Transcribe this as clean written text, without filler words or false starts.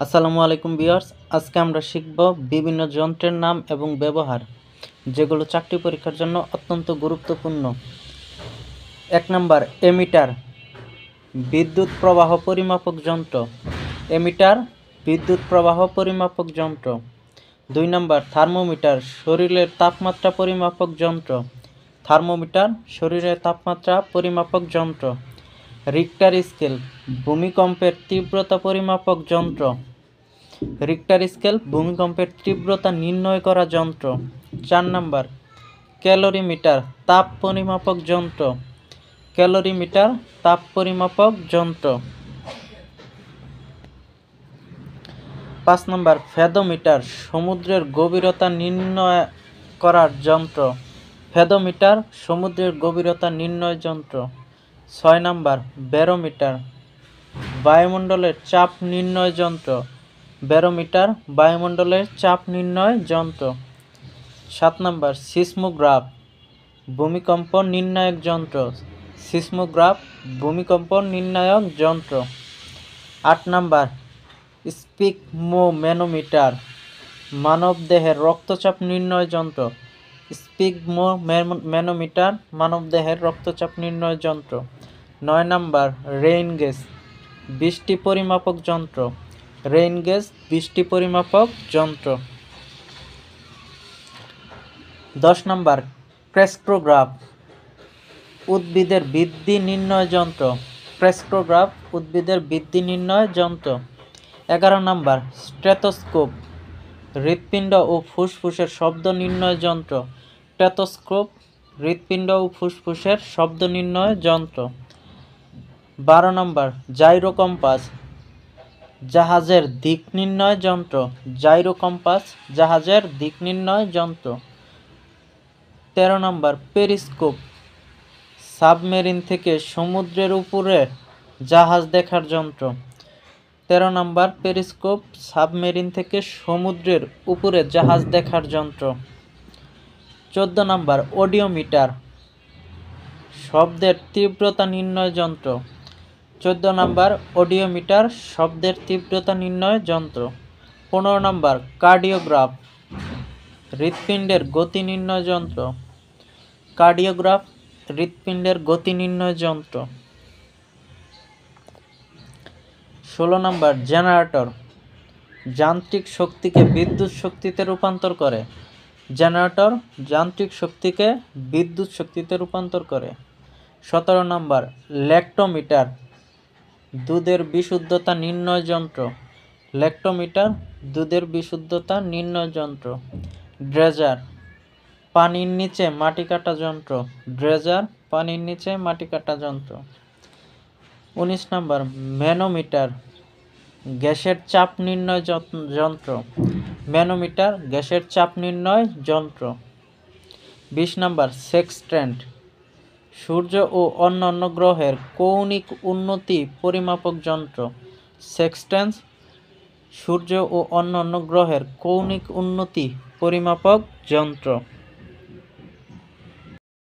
আসসালামু আলাইকুম ভিউয়ার্স, আজকে আমরা শিখব বিভিন্ন যন্ত্রের নাম এবং ব্যবহার, যেগুলো চাকরি পরীক্ষার জন্য অত্যন্ত গুরুত্বপূর্ণ। 1 নাম্বার এমিটার, বিদ্যুৎ প্রবাহ পরিমাপক যন্ত্র। এমিটার বিদ্যুৎ প্রবাহ পরিমাপক যন্ত্র। 2 নাম্বার থার্মোমিটার, শরীরের তাপমাত্রা পরিমাপক যন্ত্র। থার্মোমিটার শরীরের তাপমাত্রা পরিমাপক যন্ত্র। রিক্টার স্কেল, ভূমিকম্পের তীব্রতা পরিমাপক যন্ত্র। রিক্টার স্কেল ভূমিকম্পের তীব্রতা নির্ণয় করা যন্ত্র। 4 নাম্বার ক্যালোরিমিটার, তাপ পরিমাপক যন্ত্র। ক্যালোরিমিটার তাপ পরিমাপক যন্ত্র। 5 নাম্বার ফেদোমিটার, সমুদ্রের গভীরতা নির্ণয় করার যন্ত্র। ফেদোমিটার সমুদ্রের গভীরতা নির্ণয় যন্ত্র। 6 নাম্বার ব্যারোমিটার, বায়ুমণ্ডলের চাপ নির্ণয় যন্ত্র। ব্যারোমিটার বায়ুমণ্ডলের চাপ নির্ণয় যন্ত্র। 7 নাম্বার সিসমোগ্রাফ, ভূমিকম্প নির্ণায়ক যন্ত্র। সিসমোগ্রাফ ভূমিকম্প নির্ণায়ক যন্ত্র। 8 নাম্বার স্পিগমোম্যানোমিটার, মানবদেহের রক্তচাপ নির্ণয় যন্ত্র। স্পিগমোম্যানোমিটার মানবদেহের রক্তচাপ নির্ণয় যন্ত্র। 9 নাম্বার রেইন গেজ, বৃষ্টি পরিমাপক যন্ত্র। রেইন গেজ বৃষ্টি পরিমাপক যন্ত্র। 10 নাম্বার ক্রেস্টোগ্রাফ, উদ্ভিদের বৃদ্ধি নির্ণয় যন্ত্র। ক্রেস্টোগ্রাফ উদ্ভিদের বৃদ্ধি নির্ণয় যন্ত্র। 11 নাম্বার স্টেথোস্কোপ, হৃৎপিণ্ড ও ফুসফুসের শব্দ নির্ণয় যন্ত্র। স্টেথোস্কোপ হৃৎপিণ্ড ও ফুসফুসের শব্দ নির্ণয় যন্ত্র। 12 নাম্বার জাইরো কম্পাস, জাহাজের দিক নির্ণয় যন্ত্র। জাইরো কম্পাস জাহাজের দিক নির্ণয় যন্ত্র। 13 নাম্বার পেরিস্কোপ, সাবমেরিন থেকে সমুদ্রের উপরে জাহাজ দেখার যন্ত্র। 13 নাম্বার পেরিস্কোপ, সাবমেরিন থেকে সমুদ্রের উপরে জাহাজ দেখার যন্ত্র। 14 নাম্বার অডিওমিটার, শব্দের তীব্রতা নির্ণয় যন্ত্র। 14 নাম্বার অডিওমিটার, শব্দের তীব্রতা নির্ণয় যন্ত্র। 15 নাম্বার কার্ডিওগ্রাফ, হৃৎপিণ্ডের গতি নির্ণয় যন্ত্র। কার্ডিওগ্রাফ হৃৎপিণ্ডের গতি নির্ণয় যন্ত্র। 16 নাম্বার জেনারেটর, যান্ত্রিক শক্তিকে বিদ্যুৎ শক্তিতে রূপান্তর করে। জেনারেটর যান্ত্রিক শক্তিকে বিদ্যুৎ শক্তিতে রূপান্তর করে। 17 নাম্বার ল্যাক্টোমিটার, দুধের বিশুদ্ধতা নির্ণয় যন্ত্র। ল্যাক্টোমিটার দুধের বিশুদ্ধতা নির্ণয় যন্ত্র। ড্রেজার, পানির নিচে মাটি কাটা যন্ত্র। ড্রেজার পানির নিচে মাটি কাটা যন্ত্র। 19 নাম্বার ম্যানোমিটার, গ্যাসের চাপ নির্ণয় যন্ত্র। ম্যানোমিটার গ্যাসের চাপ নির্ণয় যন্ত্র। 20 নাম্বার সেক্সট্যান্ট, সূর্য ও অন্যান্য গ্রহের কৌণিক উন্নতি পরিমাপক যন্ত্র। সেক্সট্যান্স সূর্য ও অন্যান্য গ্রহের কৌণিক উন্নতি পরিমাপক যন্ত্র।